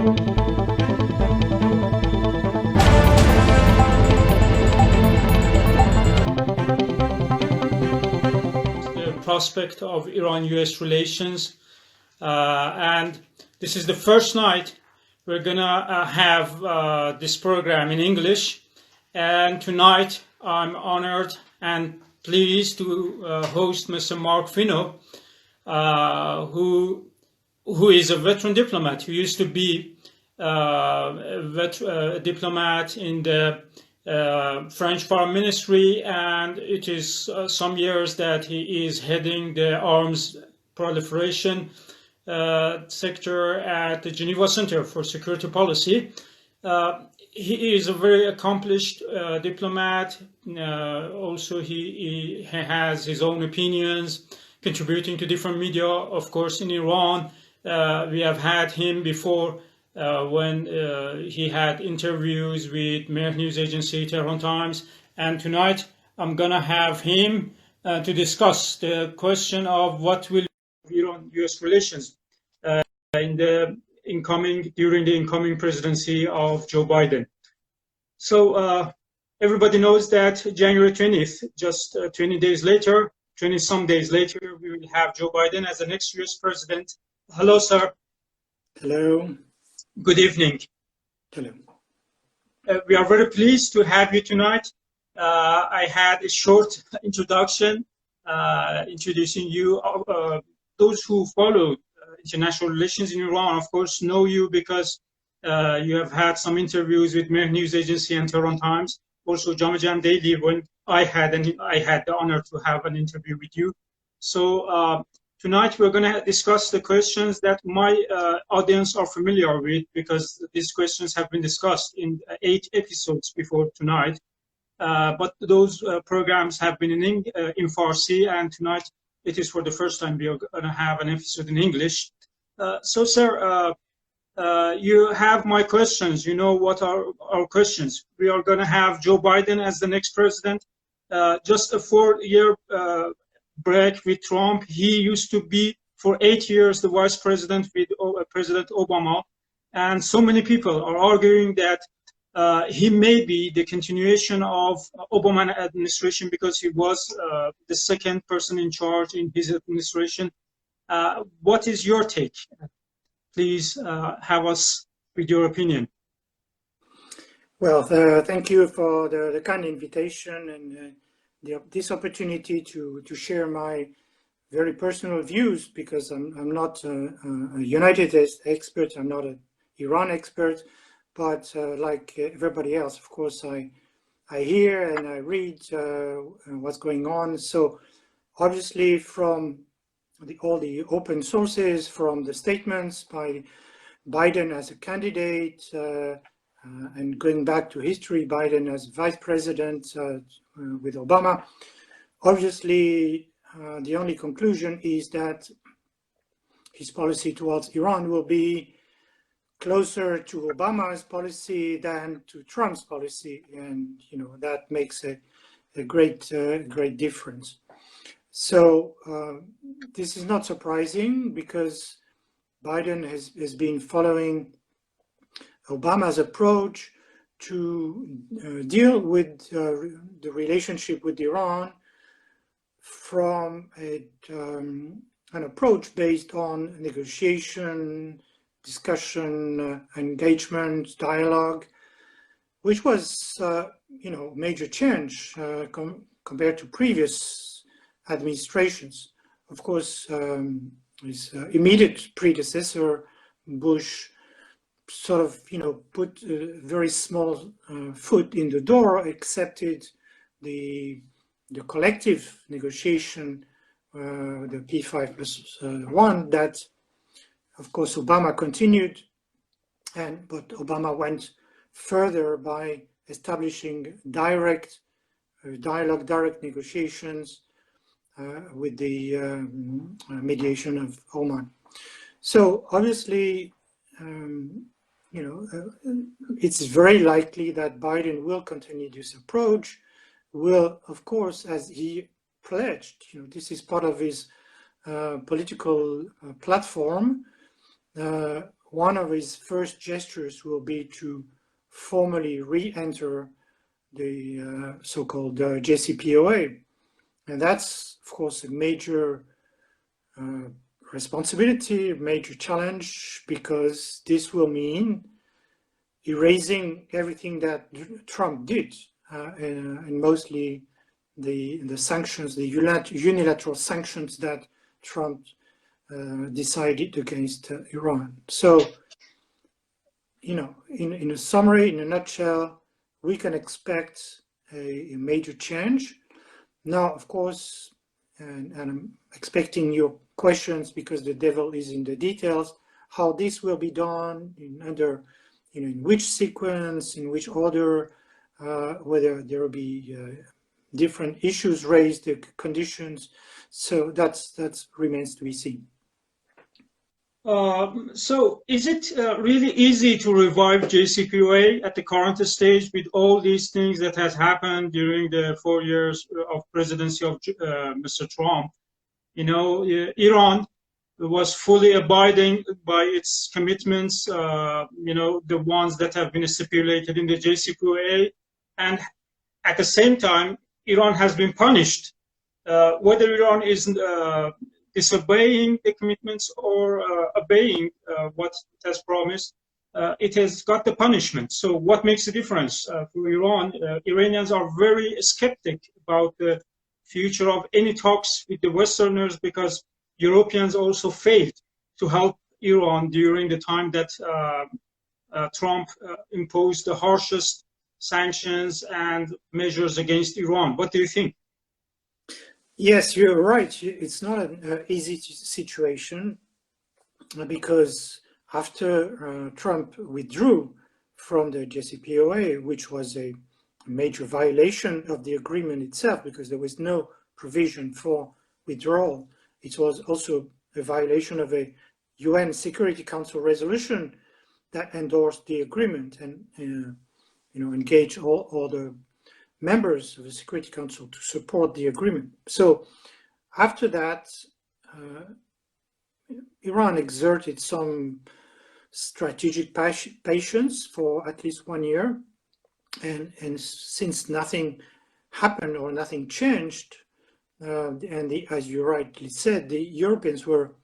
The prospect of Iran-US relations, and this is the first night we're gonna have this program in English, and tonight I'm honored and pleased to host Mr. Marc Finaud, who is a veteran diplomat, who used to be a diplomat in the French Foreign Ministry, and it is some years that he is heading the arms proliferation sector at the Geneva Center for Security Policy. He is a very accomplished diplomat. Also, he has his own opinions, contributing to different media. Of course, in Iran, we have had him before when he had interviews with Mehr News Agency, Tehran Times, and tonight I'm gonna have him to discuss the question of what will be Iran-US relations during the incoming presidency of Joe Biden. So everybody knows that January 20th, just 20 days later, 20-some days later, we will have Joe Biden as the next US president. Hello, sir. Hello. Good evening. Hello. We are very pleased to have you tonight. I had a short introduction introducing you. Those who follow international relations in Iran, of course, know you because you have had some interviews with Mehr News Agency and Tehran Times. Also, Jamajam Daily, when I had the honor to have an interview with you. So tonight we're going to discuss the questions that my audience are familiar with, because these questions have been discussed in 8 episodes before tonight. But those programs have been in Farsi, and tonight it is for the first time we are going to have an episode in English. So, sir, you have my questions. You know what are our questions. We are going to have Joe Biden as the next president. Just a 4-year break with Trump. He used to be for 8 years the vice president with President Obama, and so many people are arguing that he may be the continuation of Obama administration because he was the second person in charge in his administration. What is your take? Please have us with your opinion. Well, thank you for the kind invitation and this opportunity to share my very personal views, because I'm not a United States expert, I'm not an Iran expert, but like everybody else, of course, I hear and I read what's going on. So obviously from all the open sources, from the statements by Biden as a candidate, and going back to history, Biden as vice president with Obama, obviously the only conclusion is that his policy towards Iran will be closer to Obama's policy than to Trump's policy, and that makes a great difference. So this is not surprising, because Biden has been following Obama's approach to deal with the relationship with Iran from an approach based on negotiation, discussion, engagement, dialogue, which was, major change compared to previous administrations. Of course, his immediate predecessor, Bush, sort of, put a very small foot in the door, accepted the collective negotiation, the P5+1, that, of course, Obama continued, but Obama went further by establishing direct dialogue, direct negotiations with the mediation of Oman. So obviously, it's very likely that Biden will continue this approach, will, of course, as he pledged, this is part of his political platform, one of his first gestures will be to formally re-enter the so-called JCPOA. And that's, of course, a major responsibility, a major challenge, because this will mean erasing everything that Trump did, and mostly the sanctions, the unilateral sanctions that Trump decided against Iran. So, you know, in a summary, in a nutshell, we can expect a major change. Now, of course, and I'm expecting your questions because the devil is in the details, how this will be done under, you know, in which sequence, in which order, whether there will be different issues raised, the conditions. So that remains to be seen. So is it really easy to revive JCPOA at the current stage with all these things that has happened during the 4 years of presidency of Mr. Trump? You know, Iran was fully abiding by its commitments, you know, the ones that have been stipulated in the JCPOA, and at the same time, Iran has been punished. Whether Iran is disobeying the commitments or obeying what it has promised, it has got the punishment. So what makes the difference for Iran? Iranians are very skeptic about the future of any talks with the Westerners because Europeans also failed to help Iran during the time that Trump imposed the harshest sanctions and measures against Iran. What do you think? Yes, you're right. It's not an easy situation because after Trump withdrew from the JCPOA, which was a major violation of the agreement itself because there was no provision for withdrawal, it was also a violation of a UN Security Council resolution that endorsed the agreement and you know, engaged all the members of the Security Council to support the agreement. So after that, Iran exerted some strategic patience for at least 1 year. And since nothing happened or nothing changed, as you rightly said, the Europeans were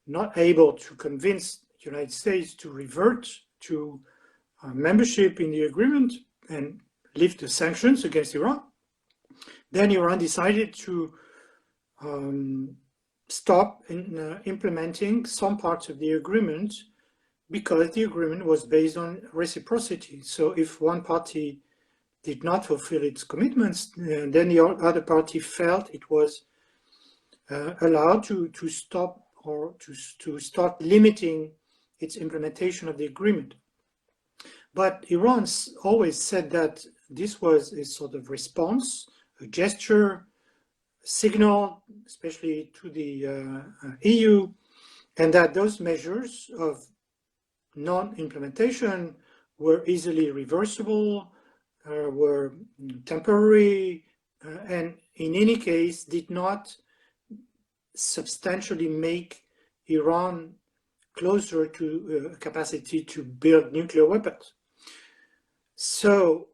not able to convince the United States to revert to membership in the agreement and lift the sanctions against Iran. Then Iran decided to stop implementing some parts of the agreement because the agreement was based on reciprocity. So if one party did not fulfill its commitments, then the other party felt it was allowed to stop or to start limiting its implementation of the agreement. But Iran always said that this was a sort of response, a gesture, signal, especially to the EU, and that those measures of non-implementation were easily reversible, were temporary, and in any case did not substantially make Iran closer to a capacity to build nuclear weapons. So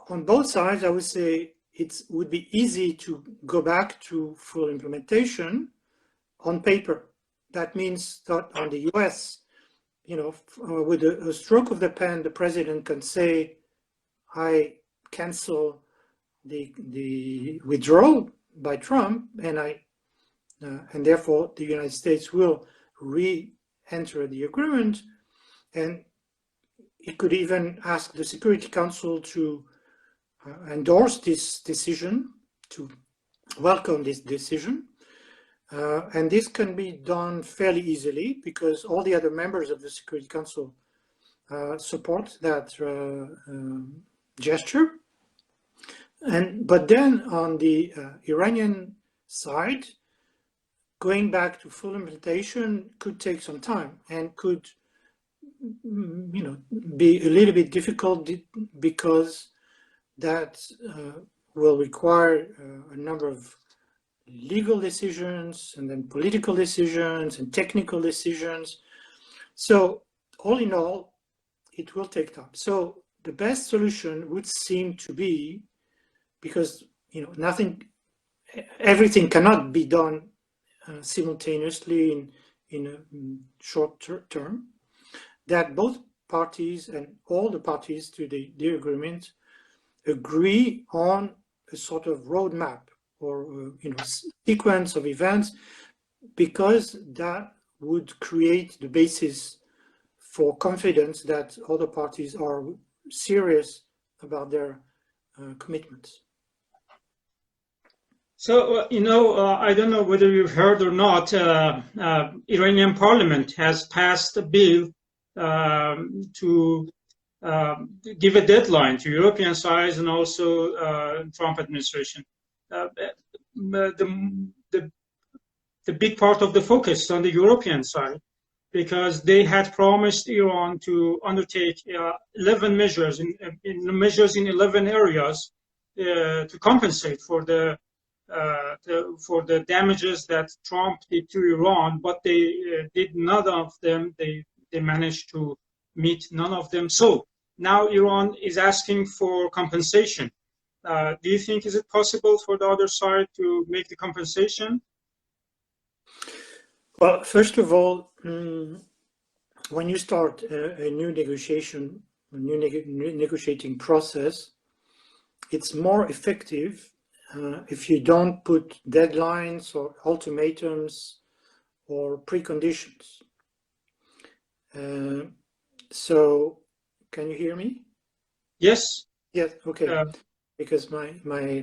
on both sides, I would say it would be easy to go back to full implementation on paper. That means that on the US, you know, with a stroke of the pen, the president can say, I cancel the withdrawal by Trump, and therefore the United States will re-enter the agreement, and it could even ask the Security Council to endorse this decision, to welcome this decision. And this can be done fairly easily because all the other members of the Security Council support that gesture. But then on the Iranian side, going back to full implementation could take some time and could, you know, be a little bit difficult because that will require a number of legal decisions and then political decisions and technical decisions. So all in all, it will take time. So the best solution would seem to be, because everything cannot be done simultaneously in a short term, that both parties and all the parties to the agreement agree on a sort of roadmap or sequence of events, because that would create the basis for confidence that other parties are serious about their commitments. So, I don't know whether you've heard or not, Iranian parliament has passed a bill to give a deadline to European sides and also Trump administration. The big part of the focus on the European side, because they had promised Iran to undertake 11 measures in 11 areas to compensate for the damages that Trump did to Iran, but they did none of them. They managed to meet none of them. So now Iran is asking for compensation. Do you think is it possible for the other side to make the compensation? Well, first of all, when you start a new negotiation, a new negotiating process, it's more effective if you don't put deadlines or ultimatums or preconditions. So, can you hear me? Yes. Yes. Okay. Because my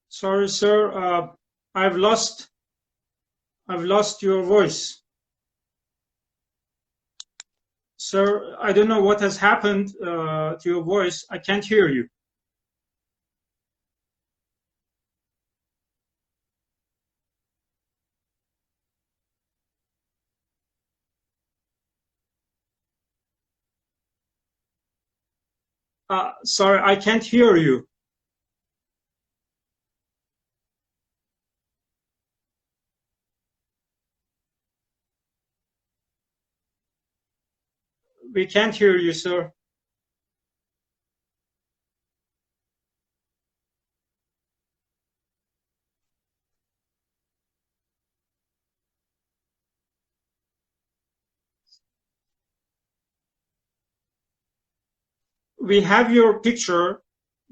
sorry, sir. I've lost your voice. Sir, I don't know what has happened to your voice. I can't hear you. Sorry, I can't hear you. We can't hear you, sir. We have your picture,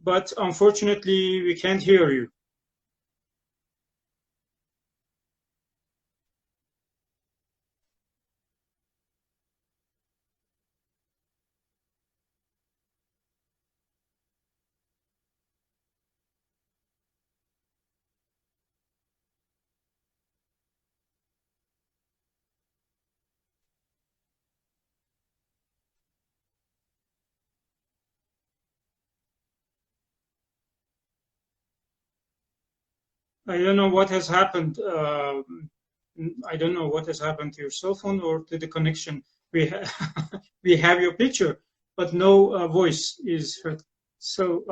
but unfortunately, we can't hear you. I don't know what has happened. I don't know what has happened to your cell phone or to the connection. We we have your picture, but no voice is heard. So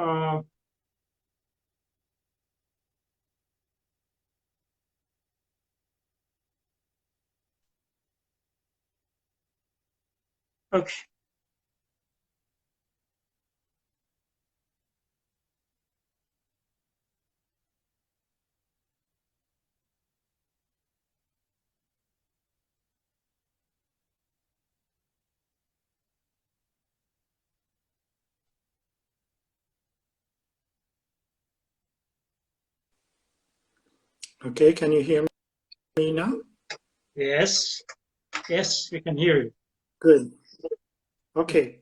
okay. Okay, can you hear me now? Yes, we can hear you. Good. Okay.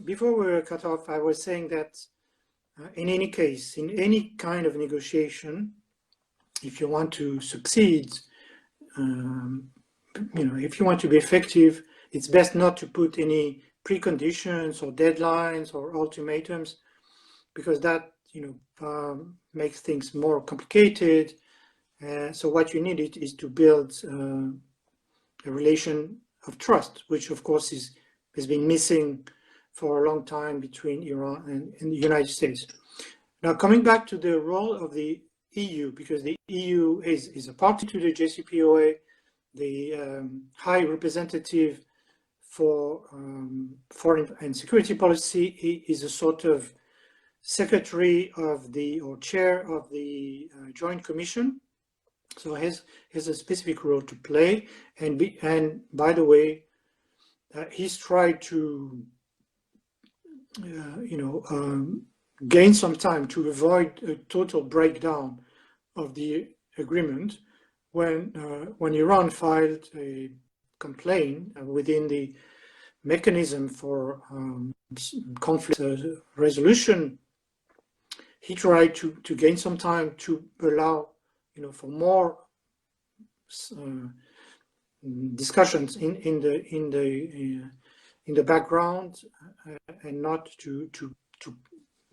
Before we were cut off, I was saying that in any case, in any kind of negotiation, if you want to succeed, if you want to be effective, it's best not to put any preconditions or deadlines or ultimatums, because that makes things more complicated. So what you need is to build a relation of trust, which of course is has been missing for a long time between Iran and the United States. Now, coming back to the role of the EU, because the EU is a party to the JCPOA, the High Representative for Foreign and Security Policy is a sort of secretary of the, or chair of the Joint Commission. So has a specific role to play, and by the way, he's tried to gain some time to avoid a total breakdown of the agreement when Iran filed a complaint within the mechanism for conflict resolution. He tried to gain some time to allow for more discussions in the background, and not to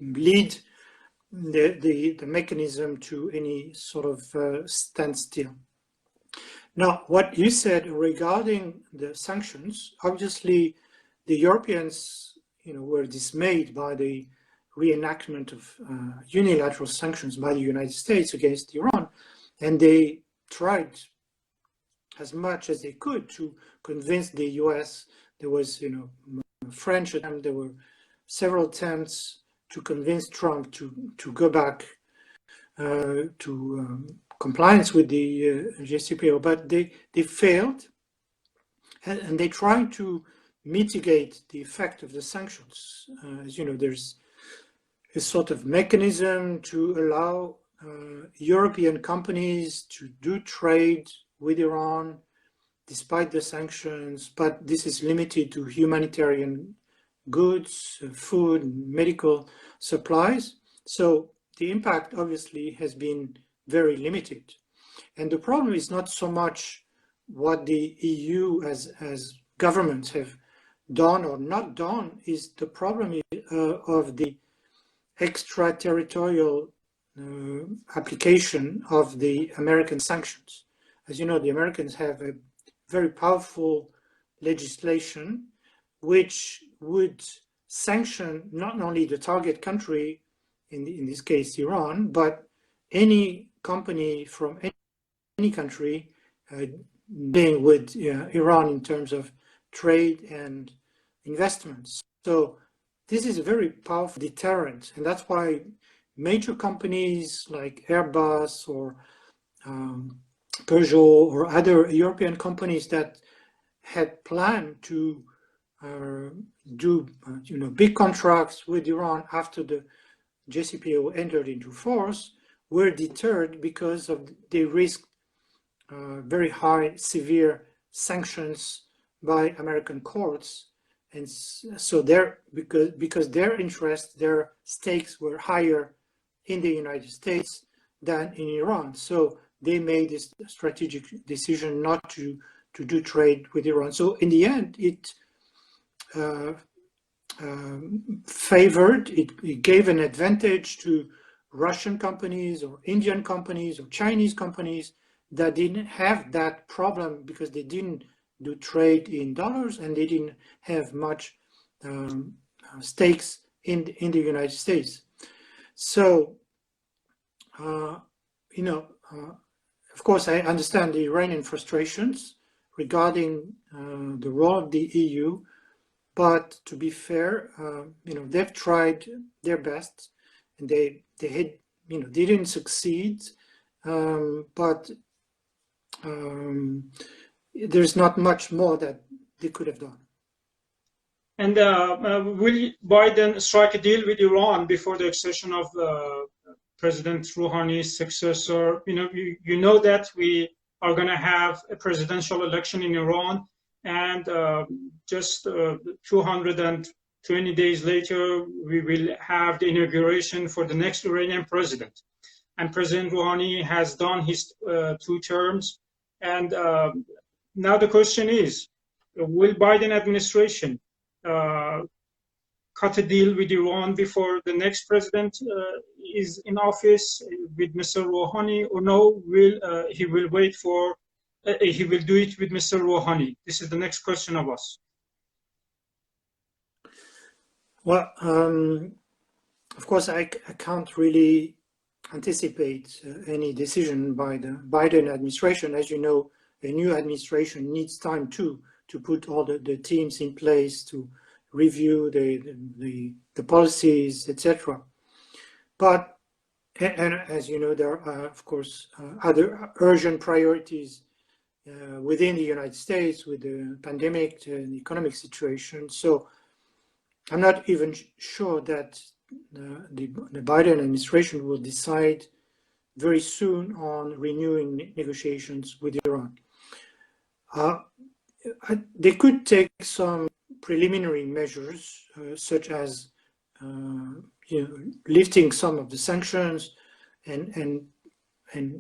lead the mechanism to any sort of standstill. Now, what you said regarding the sanctions, obviously the Europeans were dismayed by the reenactment of unilateral sanctions by the United States against Iran, and they tried as much as they could to convince the US. There was French attempt, there were several attempts to convince Trump to go back to compliance with the JCPOA, but they failed, and they tried to mitigate the effect of the sanctions. As you know, there's a sort of mechanism to allow European companies to do trade with Iran despite the sanctions, but this is limited to humanitarian goods, food, medical supplies. So the impact obviously has been very limited. And the problem is not so much what the EU as governments have done or not done, is the problem of the extraterritorial application of the American sanctions. As you know, the Americans have a very powerful legislation which would sanction not only the target country, in this case Iran, but any company from any country dealing with Iran in terms of trade and investments. So this is a very powerful deterrent, and that's why major companies like Airbus or Peugeot or other European companies that had planned to do big contracts with Iran after the JCPOA entered into force were deterred because of they risked very high, severe sanctions by American courts, and so because their interests, their stakes were higher in the United States than in Iran. So they made this strategic decision not to do trade with Iran. So in the end, it it gave an advantage to Russian companies or Indian companies or Chinese companies that didn't have that problem because they didn't do trade in dollars and they didn't have much stakes in the United States. So, of course, I understand the Iranian frustrations regarding the role of the EU, but to be fair, they've tried their best, and they didn't succeed, but there's not much more that they could have done. And will Biden strike a deal with Iran before the accession of President Rouhani's successor? You know that we are going to have a presidential election in Iran, and just 220 days later, we will have the inauguration for the next Iranian president. And President Rouhani has done his 2 terms. And now the question is, will Biden administration cut a deal with Iran before the next president is in office with Mr. Rouhani, or no? He will wait for? He will do it with Mr. Rouhani? This is the next question of us. Well, of course, I can't really anticipate any decision by the Biden administration. As you know, a new administration needs time too to put all the teams in place to review the policies, etc. But, and as you know, there are, of course, other urgent priorities within the United States with the pandemic and the economic situation. So I'm not even sure that the Biden administration will decide very soon on renewing negotiations with Iran. They could take some preliminary measures, such as lifting some of the sanctions and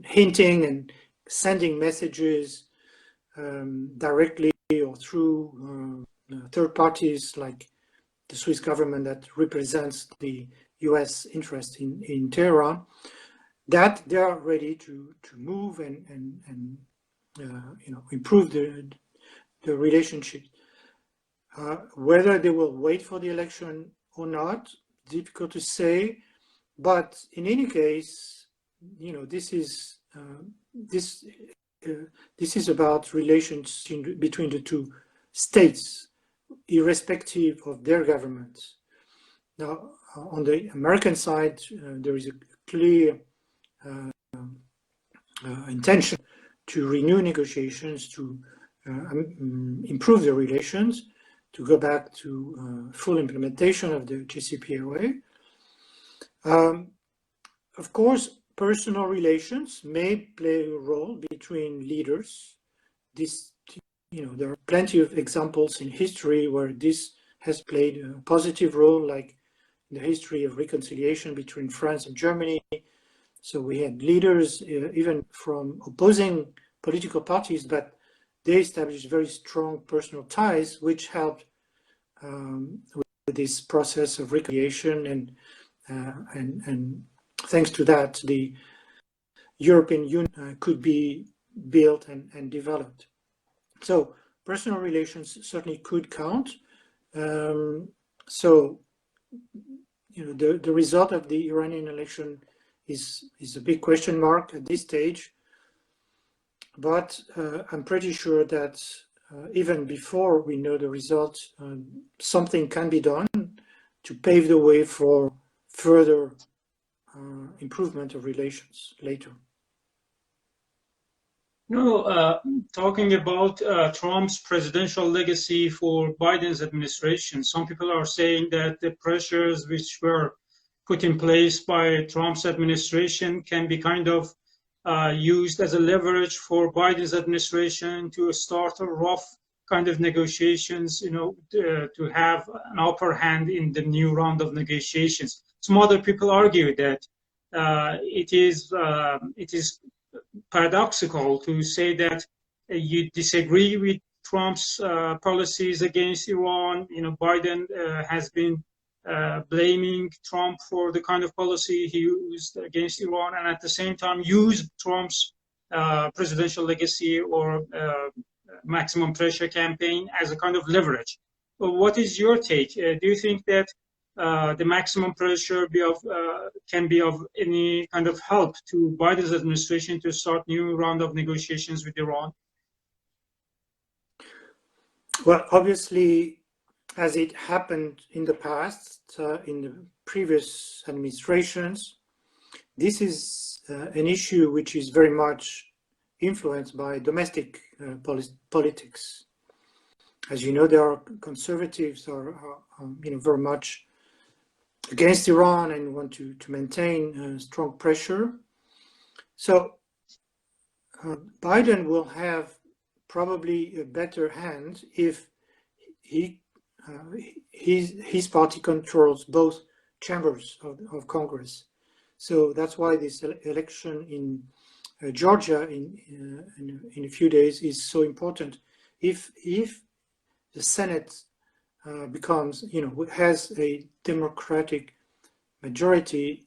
hinting and sending messages directly or through third parties like the Swiss government that represents the US interest in Tehran, that they are ready to move and improve the relationship. Whether they will wait for the election or not, difficult to say. But in any case, this is about relations between the two states, irrespective of their governments. Now, on the American side, there is a clear intention to renew negotiations, to improve the relations, to go back to full implementation of the JCPOA. Of course, personal relations may play a role between leaders. There are plenty of examples in history where this has played a positive role, like in the history of reconciliation between France and Germany. So we had leaders, even from opposing political parties, but they established very strong personal ties, which helped with this process of reconciliation, and thanks to that, the European Union could be built and developed. So personal relations certainly could count. So, the result of the Iranian election is a big question mark at this stage. But I'm pretty sure that even before we know the result, something can be done to pave the way for further improvement of relations later. Talking about Trump's presidential legacy for Biden's administration, some people are saying that the pressures which were put in place by Trump's administration can be kind of used as a leverage for Biden's administration to start a rough kind of negotiations, to have an upper hand in the new round of negotiations. Some other people argue that it is paradoxical to say that you disagree with Trump's policies against Iran. Biden has been blaming Trump for the kind of policy he used against Iran, and at the same time used Trump's presidential legacy or maximum pressure campaign as a kind of leverage. But what is your take? Do you think that the maximum pressure can be of any kind of help to Biden's administration to start new round of negotiations with Iran? Well, obviously, as it happened in the past, in the previous administrations, this is an issue which is very much influenced by domestic politics. As you know, there are conservatives are very much against Iran and want to maintain strong pressure. So Biden will have probably a better hand if his party controls both chambers of Congress. So that's why this election in Georgia in a few days is so important. If the Senate becomes, has a Democratic majority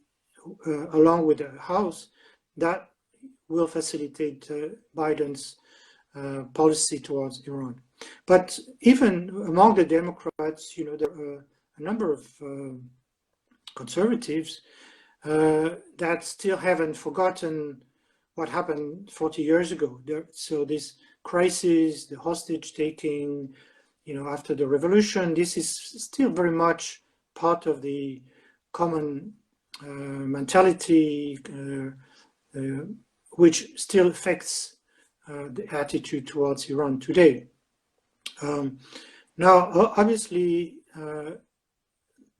along with the House, that will facilitate Biden's policy towards Iran. But even among the Democrats, there are a number of conservatives that still haven't forgotten what happened 40 years ago. So this crisis, the hostage taking, after the revolution, this is still very much part of the common mentality, which still affects the attitude towards Iran today. Now, obviously,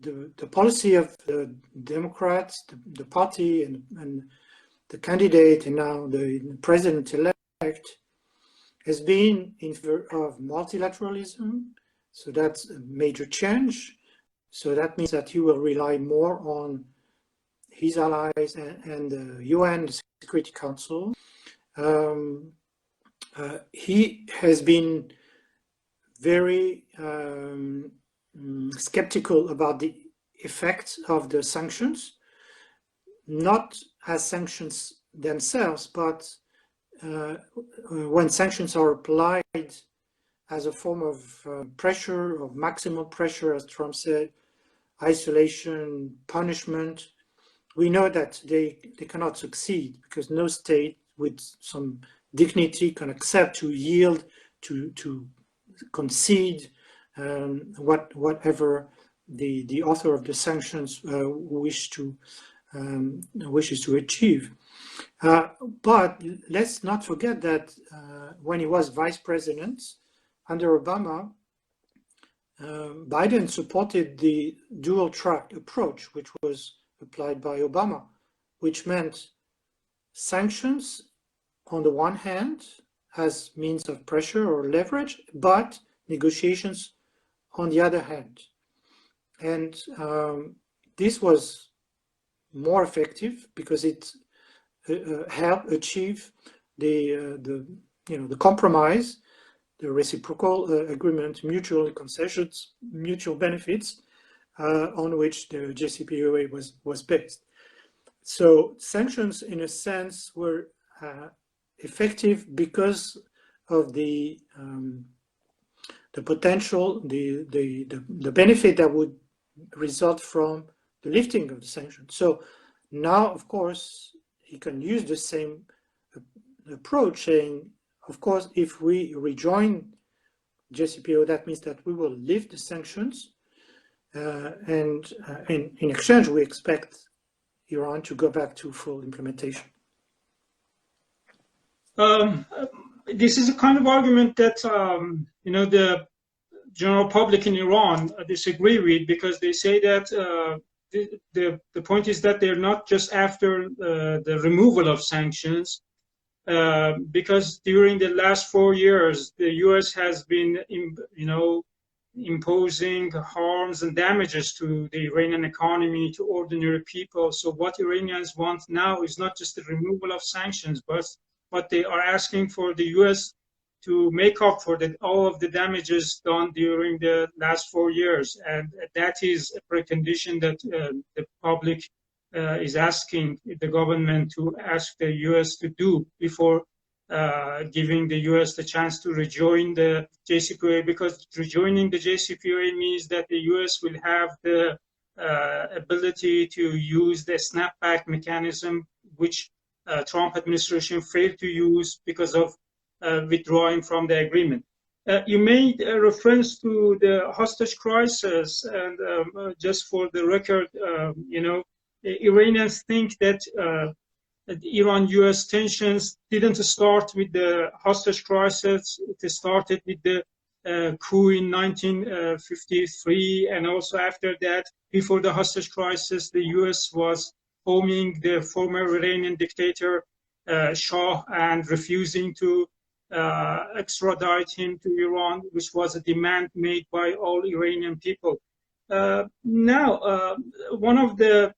the policy of the Democrats, the party, and the candidate, and now the president-elect, has been in favor of multilateralism. So that's a major change. So that means that he will rely more on his allies and the UN, the Security Council. He has been very skeptical about the effects of the sanctions, not as sanctions themselves, but when sanctions are applied as a form of pressure, or maximum pressure, as Trump said, isolation, punishment, we know that they cannot succeed, because no state with some dignity can accept to yield, to concede whatever the author of the sanctions wishes to achieve. But let's not forget that when he was vice president under Obama, Biden supported the dual track approach, which was applied by Obama, which meant sanctions on the one hand as means of pressure or leverage, but negotiations on the other hand. And this was more effective because it helped achieve the compromise, the reciprocal agreement, mutual concessions, mutual benefits, on which the JCPOA was based. So sanctions, in a sense, were effective because of the potential, the benefit that would result from the lifting of the sanctions. So now, of course, he can use the same approach, saying, of course, if we rejoin JCPOA, that means that we will lift the sanctions, and in exchange, we expect Iran to go back to full implementation. This is a kind of argument that the general public in Iran disagree with, because they say that the point is that they're not just after the removal of sanctions, because during the last 4 years, the U.S. has been, imposing harms and damages to the Iranian economy, to ordinary people. So what Iranians want now is not just the removal of sanctions, but they are asking for the U.S. to make up for all of the damages done during the last 4 years. And that is a precondition that the public is asking the government to ask the U.S. to do before giving the U.S. the chance to rejoin the JCPOA, because rejoining the JCPOA means that the U.S. will have the ability to use the snapback mechanism, which Trump administration failed to use because of withdrawing from the agreement. You made a reference to the hostage crisis, and just for the record, Iranians think that Iran-U.S. tensions didn't start with the hostage crisis. It started with the coup in 1953, and also after that, before the hostage crisis, the U.S. was homing the former Iranian dictator Shah and refusing to extradite him to Iran, which was a demand made by all Iranian people. Now, one of the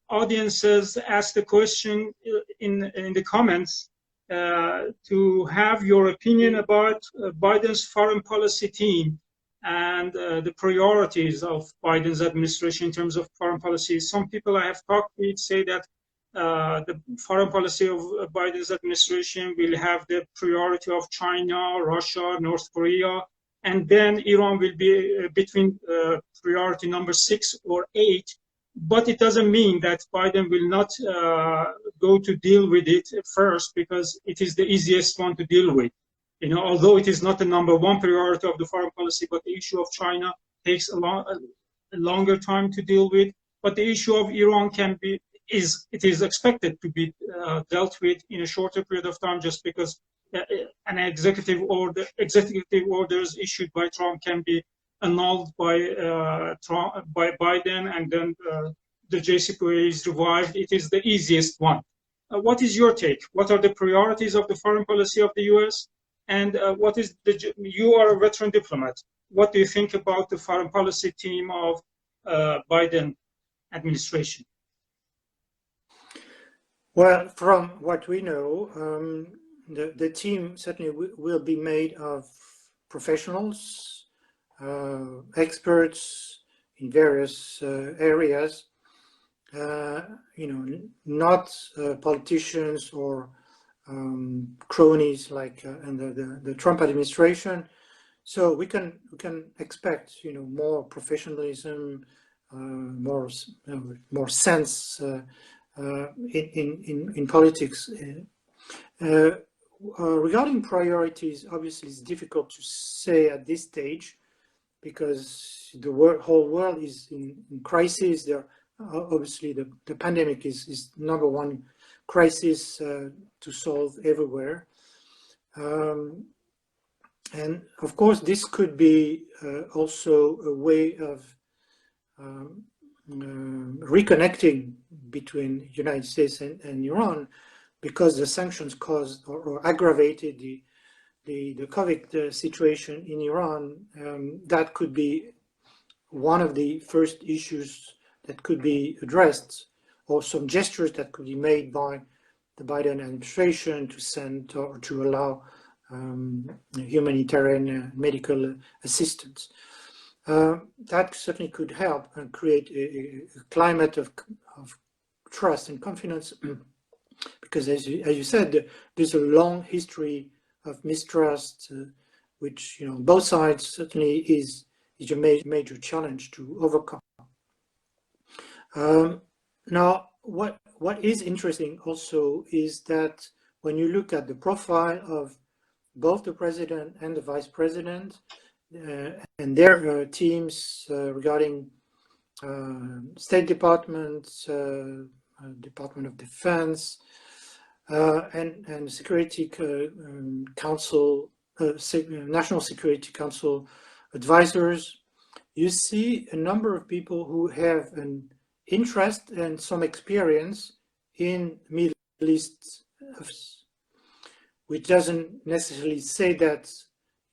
audiences asked the question in the comments to have your opinion about Biden's foreign policy team and the priorities of Biden's administration in terms of foreign policy. Some people I have talked with say that the foreign policy of Biden's administration will have the priority of China, Russia, North Korea, and then Iran will be between priority number 6 or 8. But it doesn't mean that Biden will not go to deal with it first, because it is the easiest one to deal with. Although it is not the number one priority of the foreign policy, but the issue of China takes a longer time to deal with. But the issue of Iran is expected to be dealt with in a shorter period of time, just because an executive orders issued by Trump can be annulled by Biden, and then the JCPOA is revived. It is the easiest one. What is your take? What are the priorities of the foreign policy of the U.S.? And you are a veteran diplomat. What do you think about the foreign policy team of Biden administration? Well, from what we know, the team certainly will be made of professionals, experts in various areas, not politicians or cronies like under the Trump administration. So we can expect more professionalism, more sense in politics. Regarding priorities, obviously it's difficult to say at this stage, because the whole world is in crisis. Obviously the pandemic is number one crisis to solve everywhere. And of course, this could be also a way of reconnecting between the United States and Iran, because the sanctions caused or aggravated the COVID situation in Iran. That could be one of the first issues that could be addressed, or some gestures that could be made by the Biden administration to send or to allow humanitarian medical assistance. That certainly could help and create a climate of trust and confidence, because as you said, there's a long history of mistrust, which both sides certainly is a major challenge to overcome. Now, what is interesting also is that when you look at the profile of both the president and the vice president and their teams regarding State Department, Department of Defense, and Security Council, National Security Council advisors, you see a number of people who have an interest and some experience in Middle East, which doesn't necessarily say that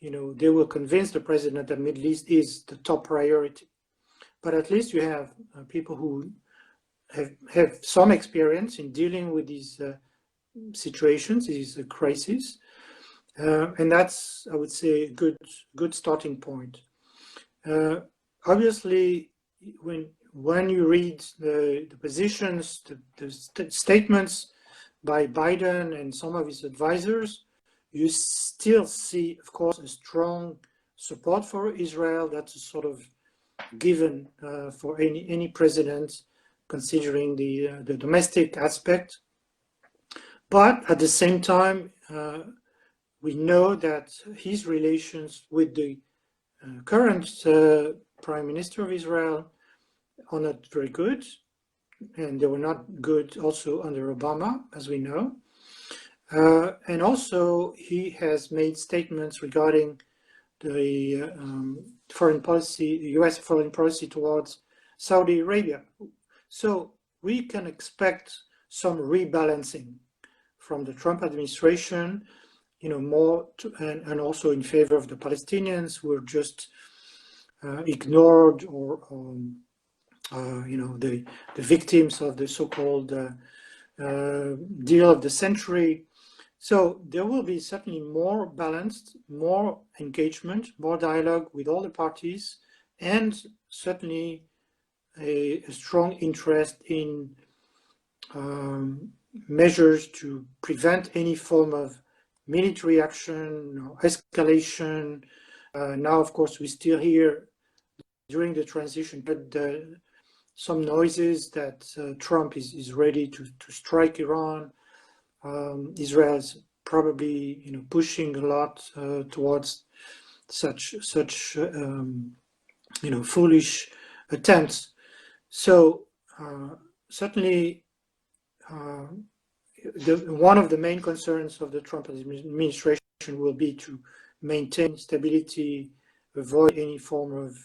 they will convince the president that Middle East is the top priority, but at least you have people who have some experience in dealing with these situations, these crises, and that's, I would say, a good starting point. Obviously, when you read the positions, the statements by Biden and some of his advisors, you still see, of course, a strong support for Israel. That's a sort of given for any president, considering the domestic aspect. But at the same time, we know that his relations with the current Prime Minister of Israel are not very good, and they were not good also under Obama, as we know. And also, he has made statements regarding the foreign policy, U.S. foreign policy towards Saudi Arabia. So we can expect some rebalancing from the Trump administration, more and also in favor of the Palestinians who were just ignored, or the victims of the so-called deal of the century. So there will be certainly more balanced, more engagement, more dialogue with all the parties, and certainly a strong interest in measures to prevent any form of military action or escalation, Now, of course, we still hear during the transition some noises that Trump is ready to strike Iran. Israel's probably pushing a lot towards such foolish attempts. So certainly one of the main concerns of the Trump administration will be to maintain stability, avoid any form of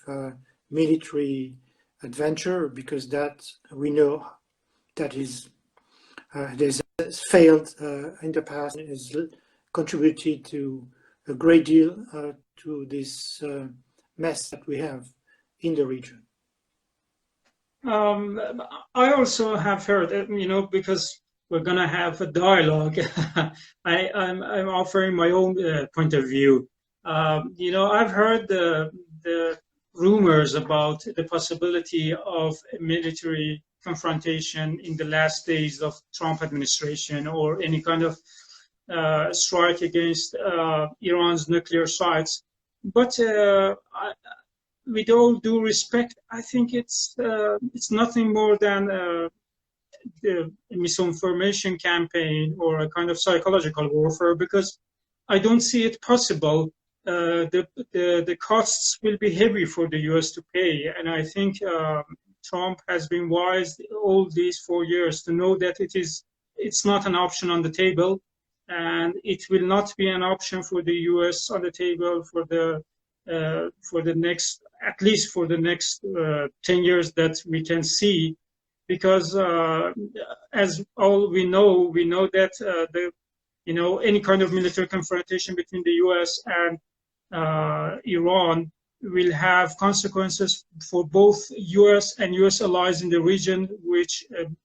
military adventure, because that we know that is there's failed in the past, has contributed to a great deal to this mess that we have in the region. I also have heard, because we're going to have a dialogue, I'm offering my own point of view. I've heard the rumors about the possibility of military confrontation in the last days of Trump administration, or any kind of strike against Iran's nuclear sites. But with all due respect, I think it's nothing more than the misinformation campaign or a kind of psychological warfare, because I don't see it possible. The costs will be heavy for the U.S. to pay, and I think Trump has been wise all these 4 years to know that it's not an option on the table, and it will not be an option for the U.S. on the table for the next, at least for the next 10 years that we can see, because as all we know that any kind of military confrontation between the U.S. and Iran will have consequences for both U.S. and U.S. allies in the region, which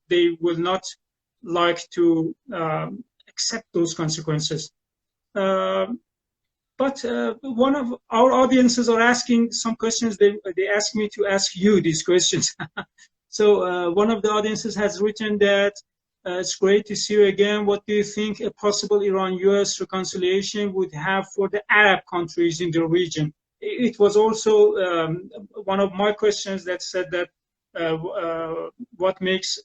they will not like to accept those consequences. But one of our audiences are asking some questions. They asked me to ask you these questions. So one of the audiences has written that it's great to see you again. What do you think a possible Iran-US reconciliation would have for the Arab countries in the region? It was also one of my questions that said that what makes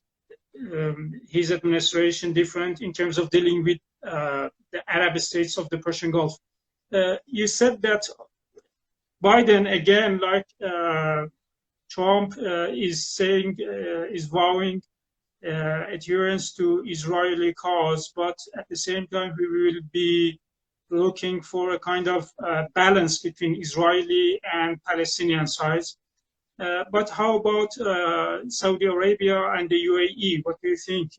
his administration different in terms of dealing with the Arab states of the Persian Gulf. You said that Biden, again, like Trump, is vowing adherence to Israeli cause, but at the same time, we will be looking for a kind of balance between Israeli and Palestinian sides. But how about Saudi Arabia and the UAE? What do you think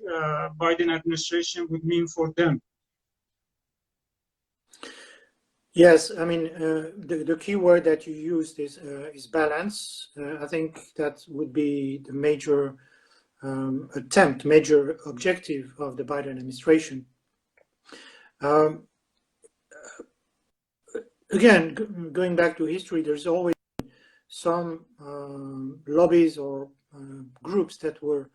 Biden administration would mean for them? Yes, I mean, the key word that you used is balance. I think that would be the major major objective of the Biden administration. Again, going back to history, there's always some lobbies or groups that were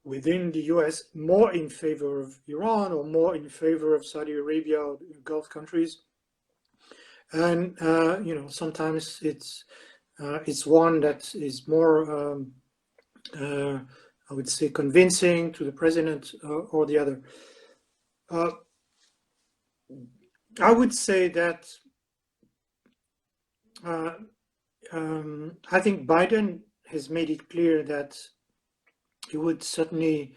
within the US more in favor of Iran or more in favor of Saudi Arabia or Gulf countries. And sometimes it's one that is more I would say convincing to the president or the other. I would say that I think Biden has made it clear that he would certainly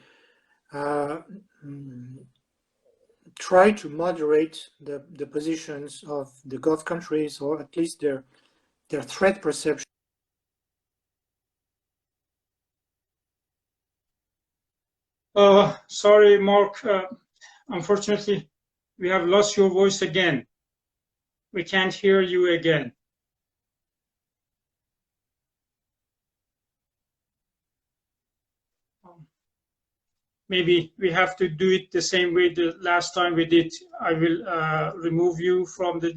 try to moderate the positions of the Gulf countries, or at least their threat perception. Sorry, Mark. Unfortunately, we have lost your voice again. We can't hear you again. Maybe we have to do it the same way the last time we did. I will remove you from the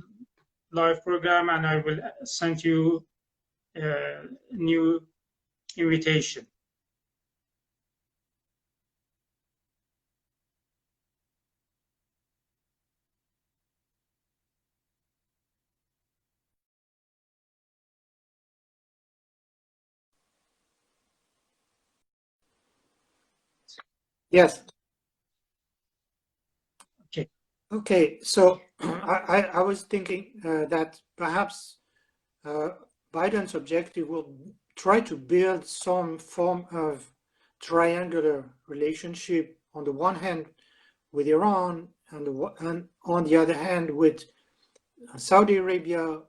live program, and I will send you a new invitation. Yes. Okay. Okay. So I was thinking that perhaps Biden's objective will try to build some form of triangular relationship on the one hand with Iran and on the other hand with Saudi Arabia,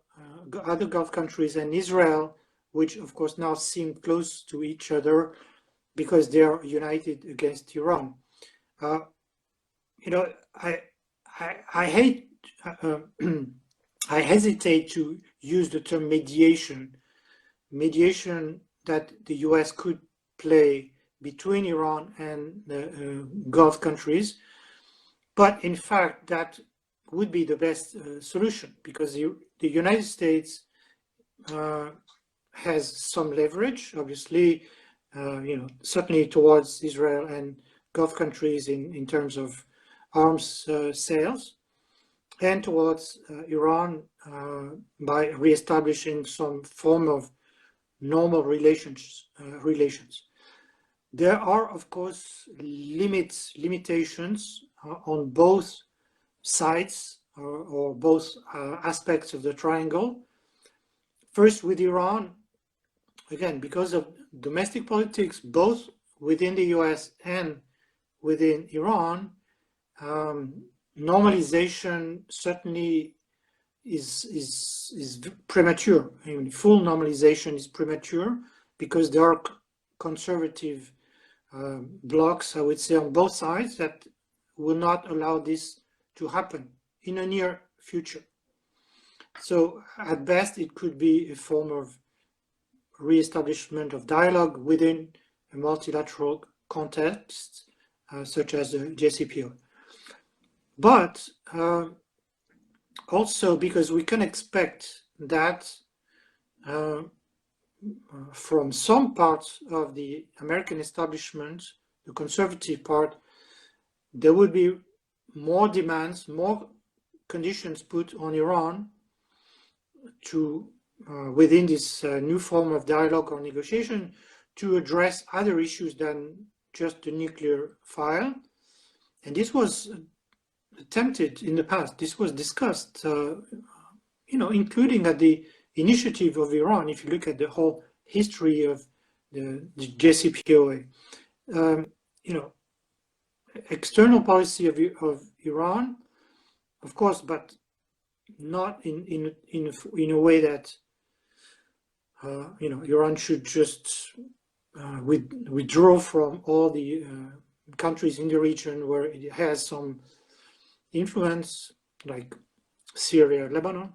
other Gulf countries, and Israel, which of course now seem close to each other because they are united against Iran. You know, I hate, I hesitate to use the term mediation that the US could play between Iran and the Gulf countries. But in fact, that would be the best solution because the United States has some leverage, obviously, certainly towards Israel and Gulf countries in terms of arms sales, and towards Iran by reestablishing some form of normal relations. There are, of course, limitations on both sides or both aspects of the triangle. First, with Iran, again, because of domestic politics, both within the US and within Iran, normalization certainly is premature. I mean, full normalization is premature because there are conservative blocs, I would say, on both sides that will not allow this to happen in a near future. So at best, it could be a form of re-establishment of dialogue within a multilateral context, such as the JCPOA. But also because we can expect that from some parts of the American establishment, the conservative part, there will be more demands, more conditions put on Iran to, within this new form of dialogue or negotiation, to address other issues than just the nuclear file. And this was attempted in the past. This was discussed, including at the initiative of Iran. If you look at the whole history of the JCPOA, external policy of Iran, of course, but not in a way that Iran should just withdraw from all the countries in the region where it has some influence, like Syria, Lebanon,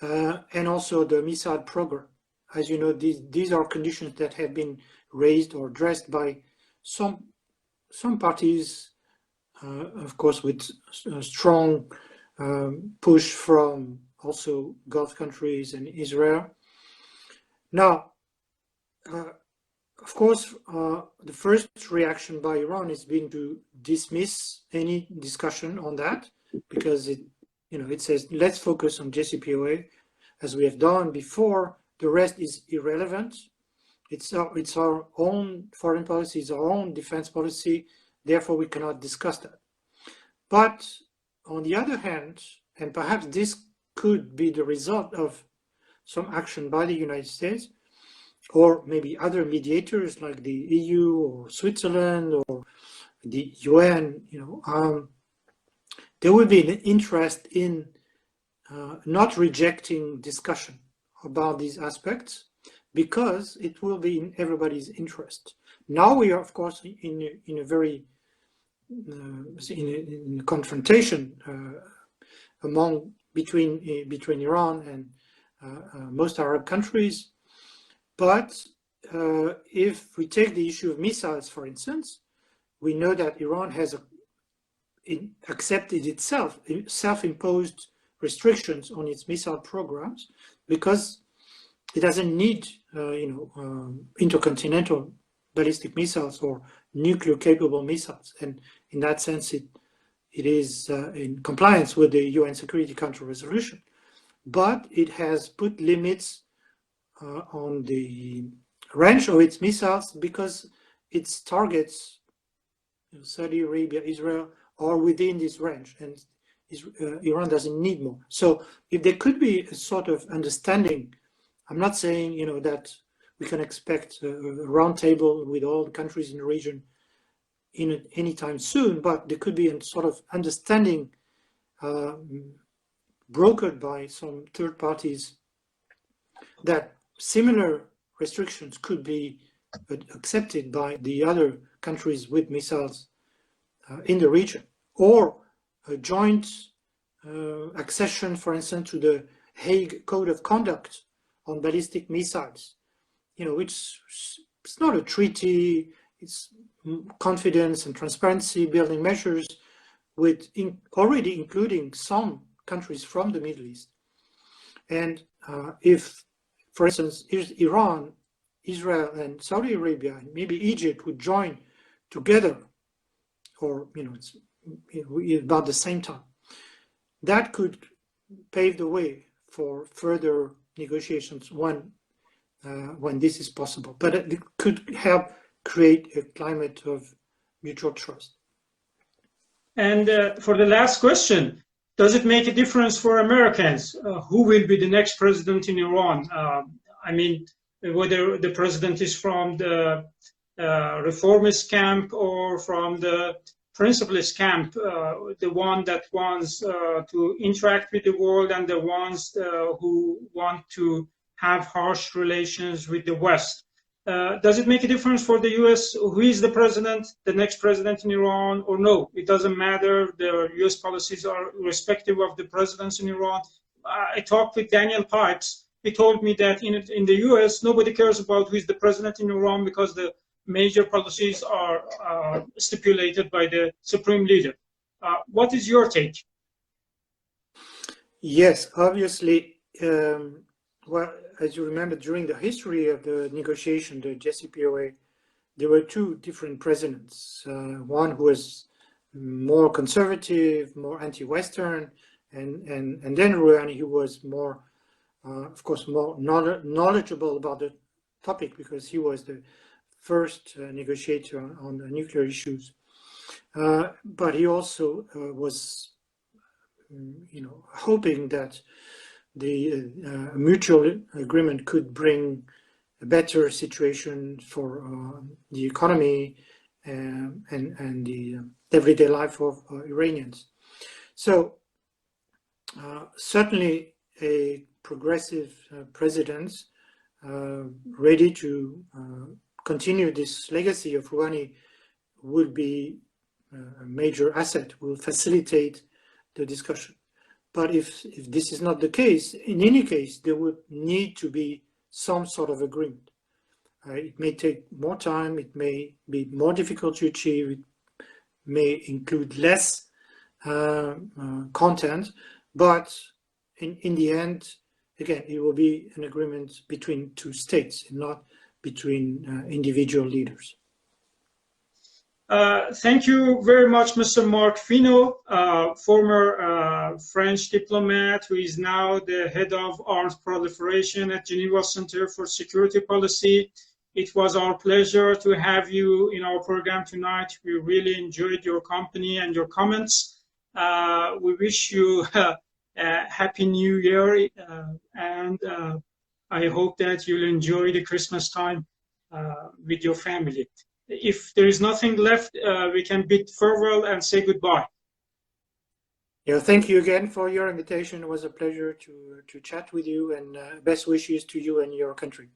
and also the missile program. As you know, these are conditions that have been raised or addressed by some parties, of course, with a strong push from also Gulf countries and Israel. Now, of course, the first reaction by Iran has been to dismiss any discussion on that because it says let's focus on JCPOA as we have done before. The rest is irrelevant. It's our own foreign policy, it's our own defense policy. Therefore, we cannot discuss that. But on the other hand, and perhaps this could be the result of some action by the United States, or maybe other mediators like the EU or Switzerland or the UN, there will be an interest in not rejecting discussion about these aspects because it will be in everybody's interest. Now we are, of course, in a very in a confrontation between Iran and most Arab countries. But if we take the issue of missiles, for instance, we know that Iran has accepted itself self-imposed restrictions on its missile programs because it doesn't need intercontinental ballistic missiles or nuclear capable missiles, and in that sense it is in compliance with the UN Security Council resolution. But it has put limits on the range of its missiles because its targets Saudi Arabia, Israel are within this range, and Iran doesn't need more. So if there could be a sort of understanding, I'm not saying that we can expect a round table with all the countries in the region anytime soon, but there could be a sort of understanding brokered by some third parties that similar restrictions could be accepted by the other countries with missiles in the region, or a joint accession, for instance, to the Hague Code of Conduct on ballistic missiles, which it's not a treaty, it's confidence and transparency building measures with already including some countries from the Middle East. And if, for instance, Iran, Israel, and Saudi Arabia, and maybe Egypt would join together, or it's about the same time, that could pave the way for further negotiations when this is possible. But it could help create a climate of mutual trust. And for the last question, does it make a difference for Americans who will be the next president in Iran? I mean, whether the president is from the reformist camp or from the principlist camp, the one that wants to interact with the world and the ones who want to have harsh relations with the West. Does it make a difference for the US who is the president, the next president in Iran, or no? It doesn't matter. The US policies are irrespective of the presidents in Iran. I talked with Daniel Pipes. He told me that in the US, nobody cares about who is the president in Iran because the major policies are stipulated by the supreme leader. What is your take? Yes, obviously. Well, as you remember, during the history of the negotiation, the JCPOA, there were two different presidents. One who was more conservative, more anti-Western, and then Rouhani, who was more, of course, more knowledgeable about the topic because he was the first negotiator on the nuclear issues. But he also was, hoping that the mutual agreement could bring a better situation for the economy and the everyday life of Iranians. So certainly a progressive president ready to continue this legacy of Rouhani would be a major asset, will facilitate the discussion. But if this is not the case, in any case, there would need to be some sort of agreement. It may take more time, it may be more difficult to achieve, it may include less content, but in the end, again, it will be an agreement between two states and not between individual leaders. Thank you very much, Mr. Marc Finaud, former French diplomat who is now the head of arms proliferation at Geneva Center for Security Policy. It was our pleasure to have you in our program tonight. We really enjoyed your company and your comments. We wish you a happy New Year, and I hope that you'll enjoy the Christmas time with your family. If there is nothing left, we can bid farewell and say goodbye. Yeah, thank you again for your invitation. It was a pleasure to chat with you, and best wishes to you and your country.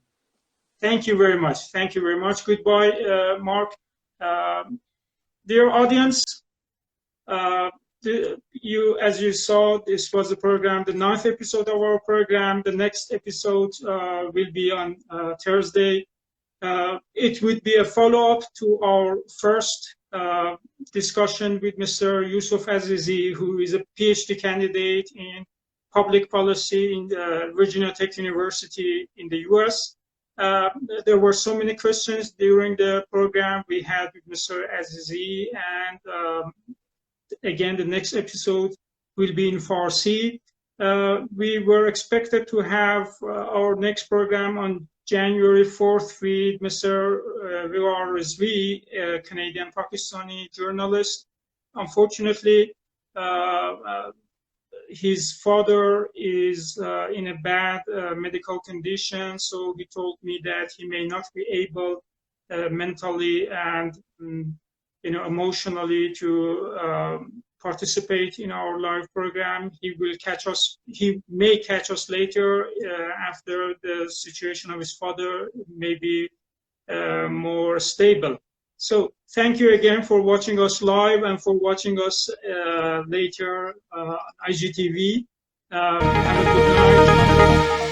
Thank you very much. Thank you very much. Goodbye, Mark. Dear audience, as you saw, this was the program, the 9th episode of our program. The next episode will be on Thursday. It would be a follow-up to our first discussion with Mr. Yusuf Azizi, who is a PhD candidate in public policy in Virginia Tech University in the US. There were so many questions during the program we had with Mr. Azizi, and again, the next episode will be in Farsi. We were expected to have our next program on January 4th with Mr. Viwar Rizvi, a Canadian Pakistani journalist. Unfortunately, his father is in a bad medical condition, so he told me that he may not be able mentally and emotionally to participate in our live program. He may catch us later after the situation of his father may be more stable. So thank you again for watching us live and for watching us later on IGTV. Have a good night.